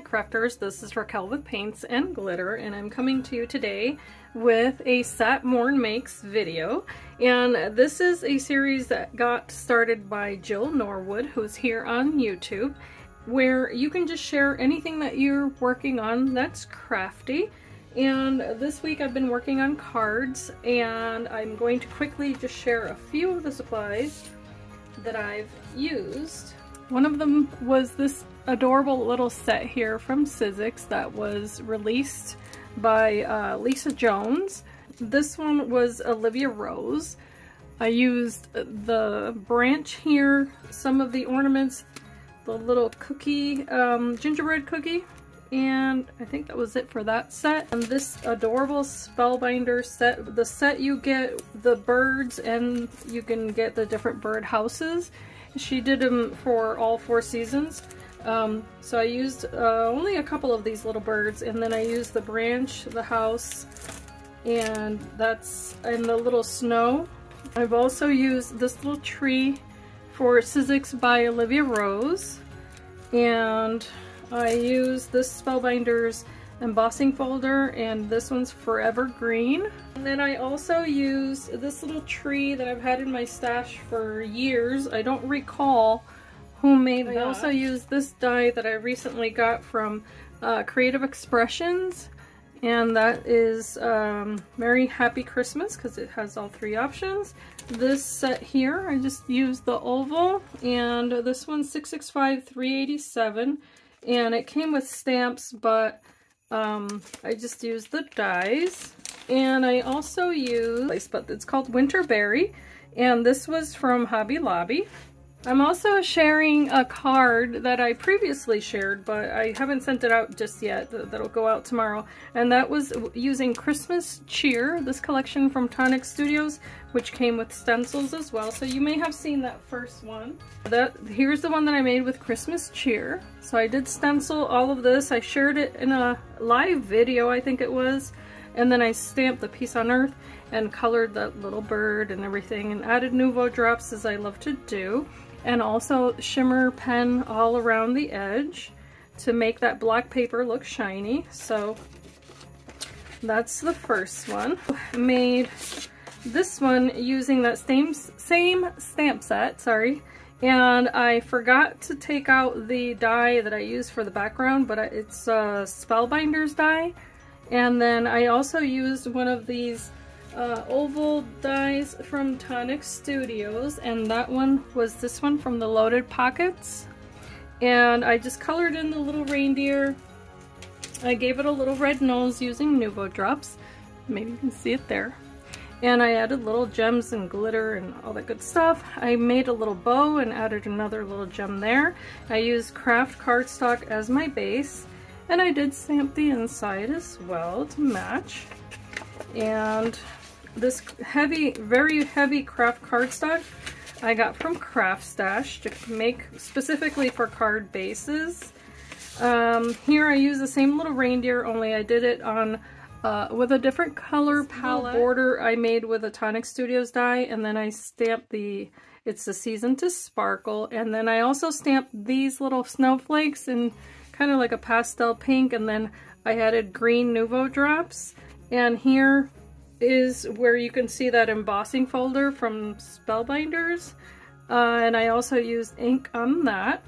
crafters. This is Raquel with Paints and Glitter, and I'm coming to you today with a Sat Morn Makes video. And this is a series that got started by Jill Norwood, who's here on YouTube, where you can just share anything that you're working on that's crafty. And this week I've been working on cards, and I'm going to quickly just share a few of the supplies that I've used. One of them was this adorable little set here from Sizzix that was released by Lisa Jones. This one was Olivia Rose. I used the branch here, some of the ornaments, the little cookie, gingerbread cookie, and I think that was it for that set. And this adorable Spellbinder set, the set you get the birds and you can get the different bird houses. She did them for all 4 seasons. So I used only a couple of these little birds, and then I used the branch, the house, and that's in the little snow. I've also used this little tree for Sizzix by Olivia Rose, and I used this Spellbinder's embossing folder, and this one's Forever Green. And then I also used this little tree that I've had in my stash for years. I don't recall who made that. I also used this die that I recently got from Creative Expressions, and that is Merry Happy Christmas, because it has all 3 options. This set here, I just used the oval, and this one's 665-387, and it came with stamps, but I just used the dies. And I also used, but it's called Winterberry, and this was from Hobby Lobby. I'm also sharing a card that I previously shared, but I haven't sent it out just yet. That'll go out tomorrow. And that was using Christmas Cheer, this collection from Tonic Studios, which came with stencils as well. So you may have seen that first one. Here's the one that I made with Christmas Cheer. So I did stencil all of this. I shared it in a live video, I think it was. And then I stamped the piece on earth and colored that little bird and everything, and added Nuvo drops, as I love to do. And also shimmer pen all around the edge to make that black paper look shiny. So that's the first one. Made this one using that same stamp set, sorry. And I forgot to take out the die that I used for the background, but it's a Spellbinder's die. And then I also used one of these oval dies from Tonic Studios, and that one was this one from the Loaded Pockets. And I just colored in the little reindeer. I gave it a little red nose using Nuvo drops. Maybe you can see it there. And I added little gems and glitter and all that good stuff. I made a little bow and added another little gem there. I used craft cardstock as my base, and I did stamp the inside as well to match. And this heavy, very heavy craft cardstock I got from Craft Stash to make specifically for card bases. Here I use the same little reindeer, only I did it on with a different color palette. Border I made with a Tonic Studios die, and then I stamped it's the Season to Sparkle, and then I also stamped these little snowflakes in kind of like a pastel pink, and then I added green Nuvo drops. And here is where you can see that embossing folder from Spellbinders, and I also used ink on that.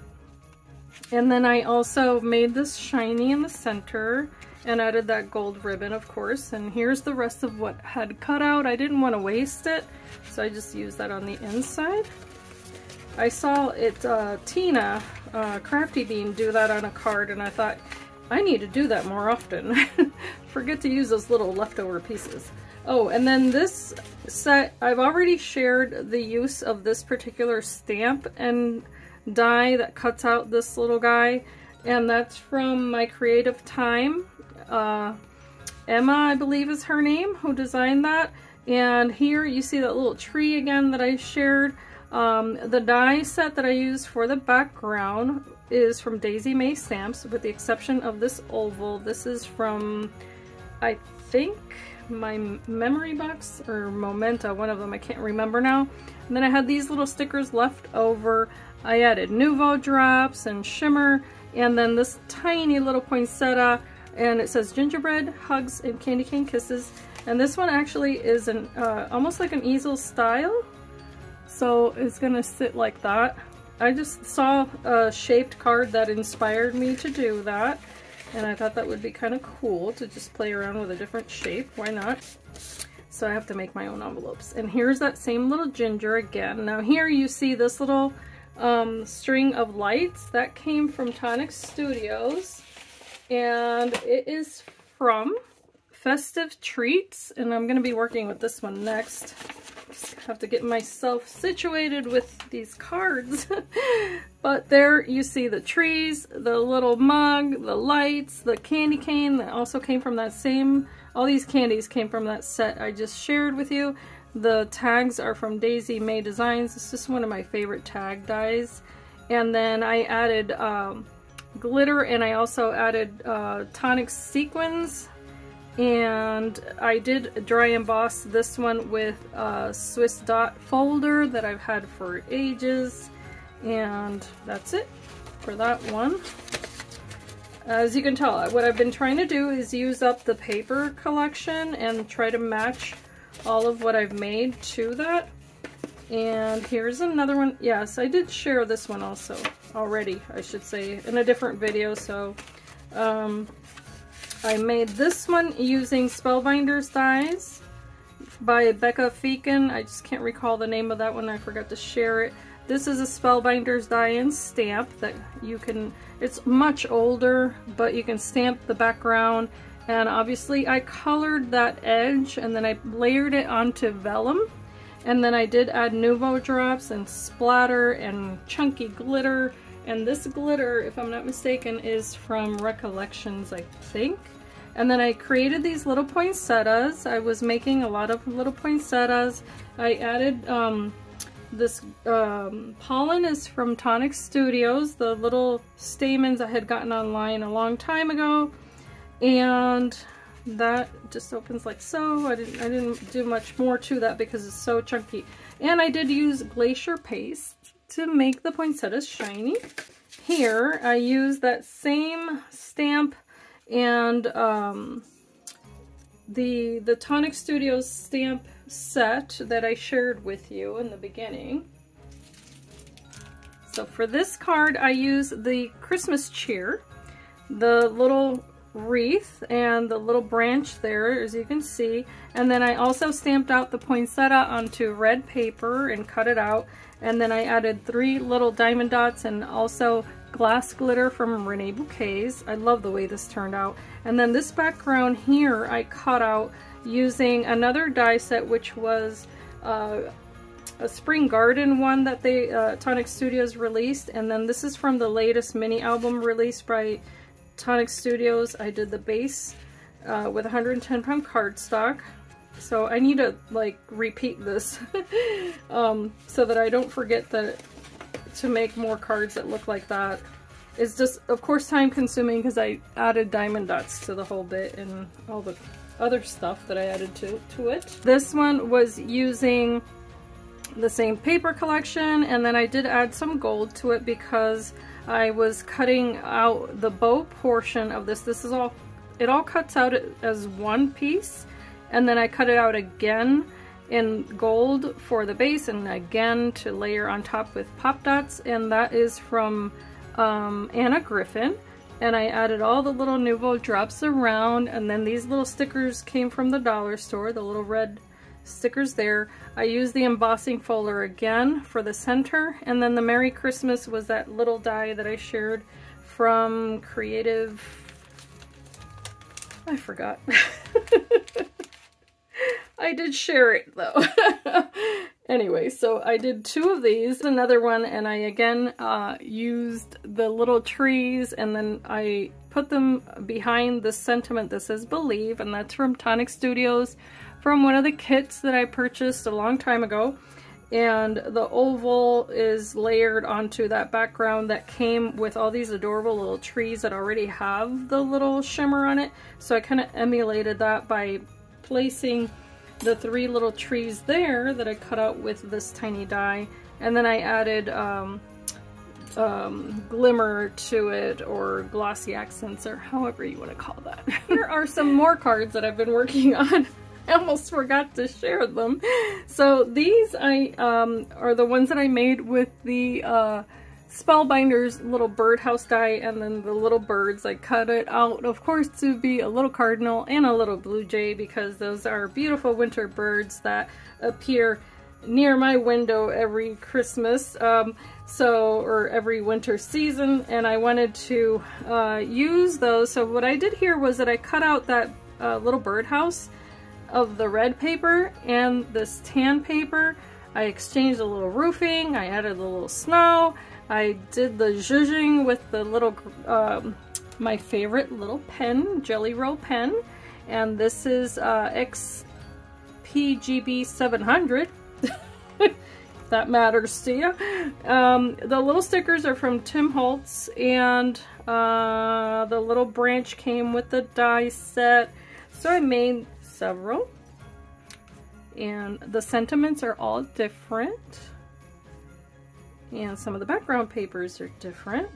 And then I also made this shiny in the center and added that gold ribbon, of course. And here's the rest of what had cut out. I didn't want to waste it, so I just used that on the inside. I saw it, Tina, Crafty Bean, do that on a card, and I thought, I need to do that more often. Forget to use those little leftover pieces. Oh, and then this set, I've already shared the use of this particular stamp and die that cuts out this little guy, and that's from my creative time. Emma, I believe is her name, who designed that. And here you see that little tree again that I shared. The die set that I used for the background is from Daisy May Stamps, with the exception of this oval. This is from, I think, my memory box or Momenta, one of them, I can't remember now. And then I had these little stickers left over. I added Nuvo drops and shimmer, and then this tiny little poinsettia, and it says gingerbread, hugs, and candy cane kisses. And this one actually is an almost like an easel style, so it's gonna sit like that. I just saw a shaped card that inspired me to do that, and I thought that would be kind of cool to just play around with a different shape. Why not? So I have to make my own envelopes. And here's that same little ginger again. Now here you see this little string of lights that came from Tonic Studios, and it is from Festive Treats, and I'm going to be working with this one next. Just have to get myself situated with these cards. But there you see the trees, the little mug, the lights, the candy cane that also came from that same, all these candies came from that set I just shared with you. The tags are from Daisy May Designs. It's just one of my favorite tag dies. And then I added glitter, and I also added Tonic sequins. And I did dry emboss this one with a Swiss dot folder that I've had for ages. And that's it for that one. As you can tell, what I've been trying to do is use up the paper collection and try to match all of what I've made to that. And here's another one. Yes, I did share this one also already, I should say, in a different video. So I made this one using Spellbinders dies by Becca Feakin. I just can't recall the name of that one. I forgot to share it. This is a Spellbinders die and stamp that you can, it's much older, but you can stamp the background. And obviously I colored that edge and then I layered it onto vellum. And then I did add Nuvo drops and splatter and chunky glitter. And this glitter, if I'm not mistaken, is from Recollections, I think. And then I created these little poinsettias. I was making a lot of little poinsettias. I added this pollen is from Tonic Studios, the little stamens I had gotten online a long time ago. And that just opens like so. I didn't do much more to that because it's so chunky. And I did use glacier paste to make the poinsettias shiny. Here I used that same stamp and the Tonic Studios stamp set that I shared with you in the beginning. So for this card I use the Christmas cheer, the little wreath and the little branch there, as you can see, and then I also stamped out the poinsettia onto red paper and cut it out, and then I added 3 little diamond dots and also glass glitter from Renee Bouquets. I love the way this turned out. And then this background here I cut out using another die set, which was a Spring Garden one that they Tonic Studios released, and then this is from the latest mini album released by Tonic Studios. I did the base with 110 pound cardstock, so I need to like repeat this so that I don't forget that to make more cards that look like that. It's just of course time consuming because I added diamond dots to the whole bit and all the other stuff that I added to it. This one was using the same paper collection, and then I did add some gold to it because I was cutting out the bow portion of this. This is all, it all cuts out as one piece, and then I cut it out again in gold for the base and again to layer on top with pop dots, and that is from Anna Griffin. And I added all the little Nuvo drops around, and then these little stickers came from the dollar store, the little red stickers there. I used the embossing folder again for the center, and then the Merry Christmas was that little die that I shared from Creative, I forgot. I did share it though. Anyway, so I did 2 of these, another one, and I again used the little trees, and then I put them behind the sentiment that says Believe, and that's from Tonic Studios, from one of the kits that I purchased a long time ago. And the oval is layered onto that background that came with all these adorable little trees that already have the little shimmer on it. So I kind of emulated that by placing the 3 little trees there that I cut out with this tiny die, and then I added glimmer to it, or glossy accents, or however you want to call that. Here are some more cards that I've been working on. I almost forgot to share them. So these are the ones that I made with the Spellbinder's little birdhouse die, and then the little birds. I cut it out, of course, to be a little cardinal and a little blue jay, because those are beautiful winter birds that appear near my window every Christmas, or every winter season, and I wanted to use those. So what I did here was that I cut out that little birdhouse of the red paper and this tan paper. I exchanged a little roofing, I added a little snow, I did the zhuzhing with the little, my favorite little pen, Jelly Roll pen, and this is XPGB 700. That matters to you. The little stickers are from Tim Holtz, and the little branch came with the die set. So I made several, and the sentiments are all different, and some of the background papers are different.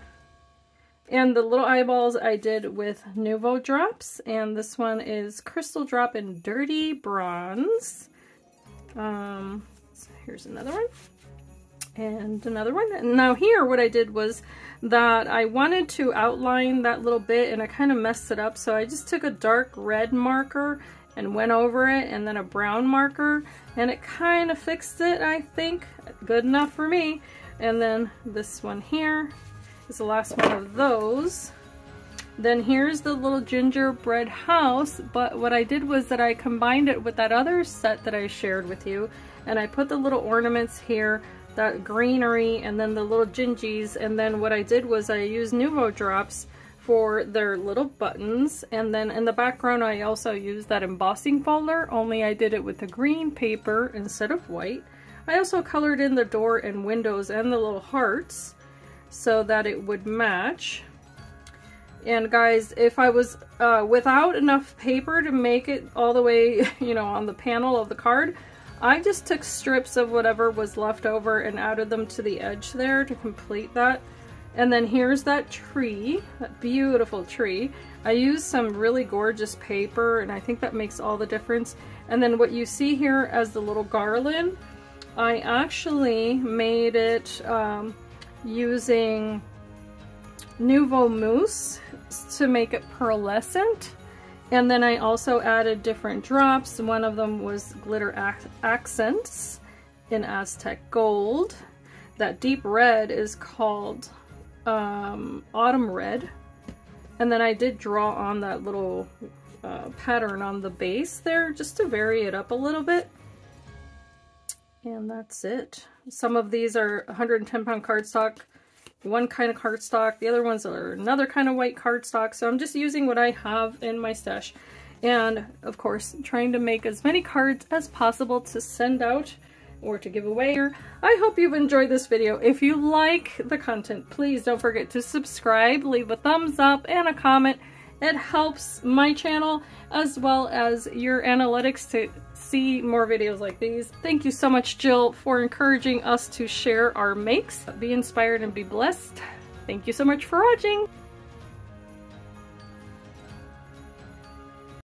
And the little eyeballs I did with Nuvo drops, and this one is Crystal Drop in Dirty Bronze. So here's another one, and another one. And now here what I did was that I wanted to outline that little bit, and I kind of messed it up, so I just took a dark red marker and went over it, and then a brown marker, and it kind of fixed it, I think. Good enough for me. And then this one here is the last one of those. Then here's the little gingerbread house, but what I did was that I combined it with that other set that I shared with you, and I put the little ornaments here, that greenery, and then the little gingies, and then what I did was I used Nuvo drops for their little buttons, and then in the background I also used that embossing folder, only I did it with the green paper instead of white. I also colored in the door and windows and the little hearts so that it would match. And guys, if I was without enough paper to make it all the way, you know, on the panel of the card, I just took strips of whatever was left over and added them to the edge there to complete that. And then here's that tree, that beautiful tree. I used some really gorgeous paper, and I think that makes all the difference. And then what you see here as the little garland, I actually made it using Nuvo Mousse to make it pearlescent. And then I also added different drops. One of them was glitter accents in Aztec gold. That deep red is called autumn red. And then I did draw on that little pattern on the base there just to vary it up a little bit. And that's it. Some of these are 110-pound cardstock, one kind of cardstock, the other ones are another kind of white cardstock, so I'm just using what I have in my stash. And of course, trying to make as many cards as possible to send out or to give away. I hope you've enjoyed this video. If you like the content, please don't forget to subscribe, leave a thumbs up and a comment. It helps my channel as well as your analytics to see more videos like these. Thank you so much, Jill, for encouraging us to share our makes. Be inspired and be blessed. Thank you so much for watching.